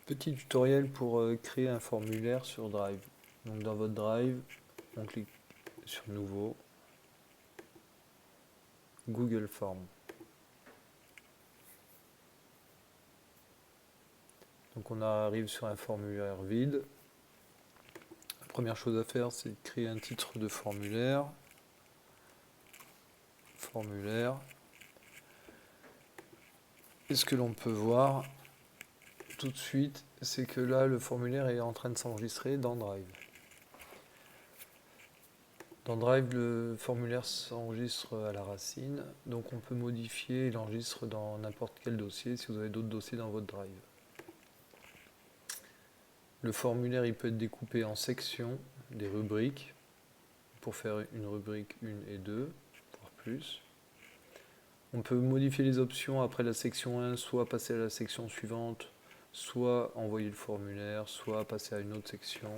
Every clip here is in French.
Petit tutoriel pour créer un formulaire sur Drive. Donc dans votre Drive, on clique sur Nouveau, Google Form. Donc on arrive sur un formulaire vide. La première chose à faire, c'est de créer un titre de formulaire. Et ce que l'on peut voir tout de suite, c'est que là, le formulaire est en train de s'enregistrer dans Drive. Dans Drive, le formulaire s'enregistre à la racine, donc on peut modifier et l'enregistre dans n'importe quel dossier si vous avez d'autres dossiers dans votre Drive. Le formulaire il peut être découpé en sections, des rubriques, pour faire une rubrique 1 et 2, voire plus. On peut modifier les options après la section 1, soit passer à la section suivante, soit envoyer le formulaire, soit passer à une autre section.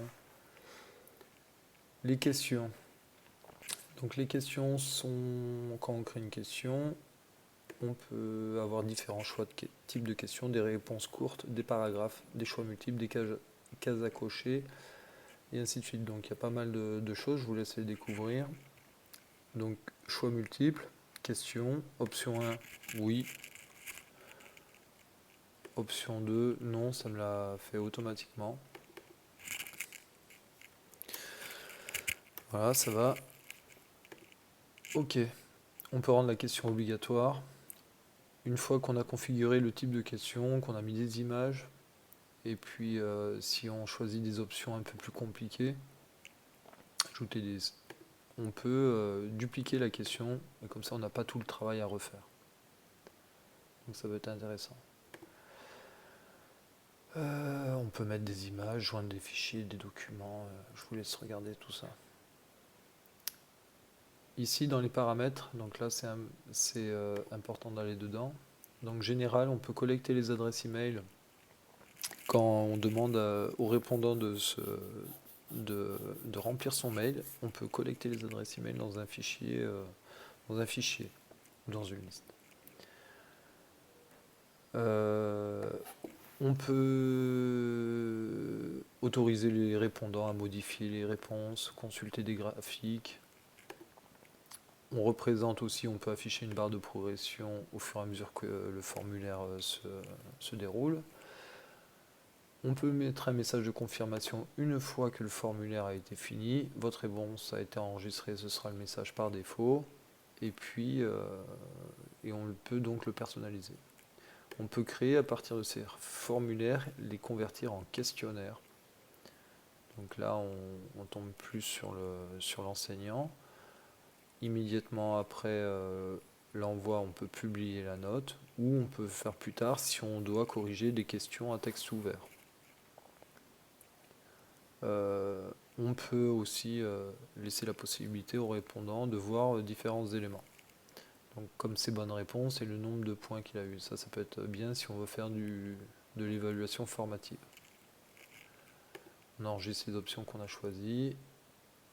Les questions. Donc les questions sont, quand on crée une question, on peut avoir différents choix de types de questions, des réponses courtes, des paragraphes, des choix multiples, des cases à cocher, et ainsi de suite. Donc il y a pas mal de choses, je vous laisse les découvrir. Donc choix multiples, question, option 1, oui. Option 2, non, ça me l'a fait automatiquement. Voilà, ça va. Ok, on peut rendre la question obligatoire. Une fois qu'on a configuré le type de question, qu'on a mis des images, et puis si on choisit des options un peu plus compliquées, on peut dupliquer la question, et comme ça on n'a pas tout le travail à refaire. Donc ça va être intéressant. On peut mettre des images, joindre des fichiers, des documents, je vous laisse regarder tout ça. Ici dans les paramètres, donc là c'est important d'aller dedans. Donc général, on peut collecter les adresses email quand on demande au répondant de remplir son mail. On peut collecter les adresses email dans un fichier, dans une liste. On peut autoriser les répondants à modifier les réponses, consulter des graphiques. On représente aussi, on peut afficher une barre de progression au fur et à mesure que le formulaire se déroule. On peut mettre un message de confirmation une fois que le formulaire a été fini. Votre réponse a été enregistrée, ce sera le message par défaut. Et puis, on peut donc le personnaliser. On peut créer à partir de ces formulaires, les convertir en questionnaires. Donc là, on tombe plus sur l'enseignant. Immédiatement après l'envoi, on peut publier la note, ou on peut faire plus tard si on doit corriger des questions à texte ouvert. On peut aussi laisser la possibilité aux répondants de voir différents éléments. Donc, comme ses bonnes réponses et le nombre de points qu'il a eu. Ça peut être bien si on veut faire de l'évaluation formative. On enregistre les options qu'on a choisies.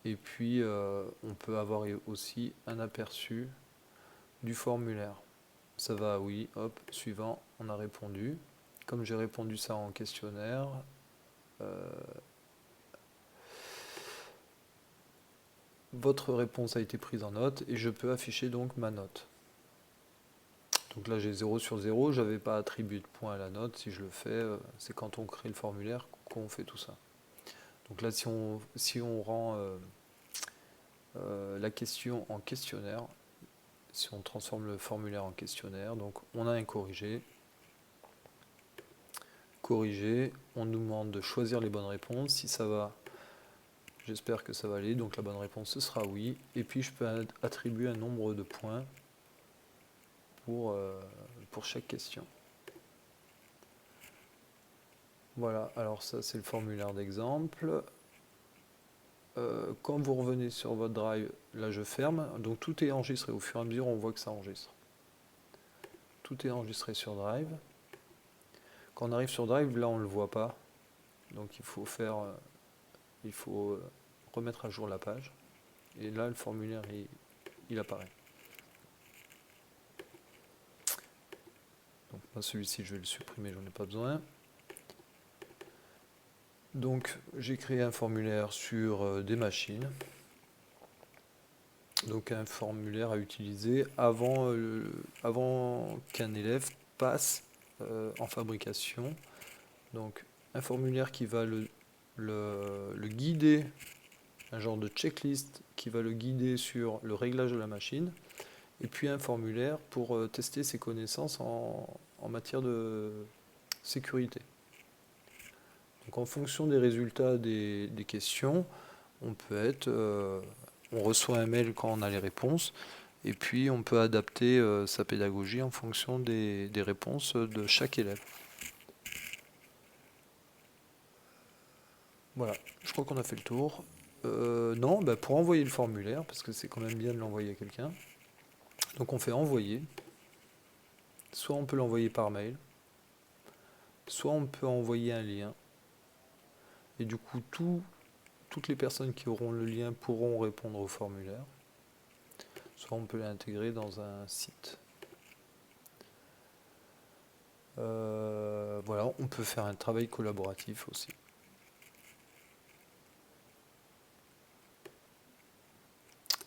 Et puis, on peut avoir aussi un aperçu du formulaire. Ça va, oui, hop, suivant, on a répondu. Comme j'ai répondu ça en questionnaire, votre réponse a été prise en note et je peux afficher donc ma note. Donc là j'ai 0 sur 0, je n'avais pas attribué de points à la note. Si je le fais, c'est quand on crée le formulaire qu'on fait tout ça. Donc là si on rend la question en questionnaire, si on transforme le formulaire en questionnaire, donc on a un corrigé. Corrigé, on nous demande de choisir les bonnes réponses. Si ça va, j'espère que ça va aller. Donc la bonne réponse ce sera oui. Et puis je peux attribuer un nombre de points pour chaque question. Voilà, alors ça c'est le formulaire d'exemple. Quand vous revenez sur votre Drive, là je ferme, donc tout est enregistré. Au fur et à mesure, on voit que ça enregistre. Tout est enregistré sur Drive. Quand on arrive sur Drive, là on ne le voit pas. Donc il faut remettre à jour la page. Et là le formulaire il apparaît. Donc moi celui-ci je vais le supprimer, j'en ai pas besoin. Donc j'ai créé un formulaire sur des machines. Donc un formulaire à utiliser avant qu'un élève passe en fabrication. Donc un formulaire qui va le guider, un genre de checklist qui va le guider sur le réglage de la machine, et puis un formulaire pour tester ses connaissances en matière de sécurité. Donc en fonction des résultats des questions, on reçoit un mail quand on a les réponses, et puis on peut adapter sa pédagogie en fonction des réponses de chaque élève. Voilà, je crois qu'on a fait le tour. Non, bah, pour envoyer le formulaire, parce que c'est quand même bien de l'envoyer à quelqu'un. Donc on fait envoyer. Soit on peut l'envoyer par mail, soit on peut envoyer un lien. Et du coup, toutes les personnes qui auront le lien pourront répondre au formulaire. Soit on peut l'intégrer dans un site. Voilà, on peut faire un travail collaboratif aussi.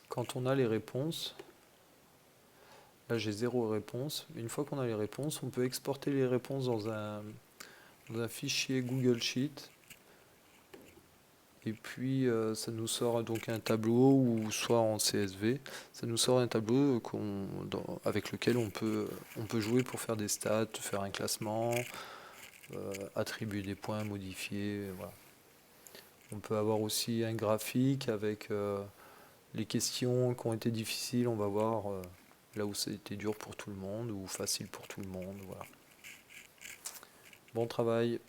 Quand on a les réponses, là j'ai 0 réponse. Une fois qu'on a les réponses, on peut exporter les réponses dans un fichier Google Sheet. Et puis ça nous sort donc un tableau, ou soit en CSV, ça nous sort un tableau avec lequel on peut jouer pour faire des stats, faire un classement, attribuer des points, modifier, voilà. On peut avoir aussi un graphique avec les questions qui ont été difficiles, on va voir là où ça a été dur pour tout le monde ou facile pour tout le monde, voilà. Bon travail.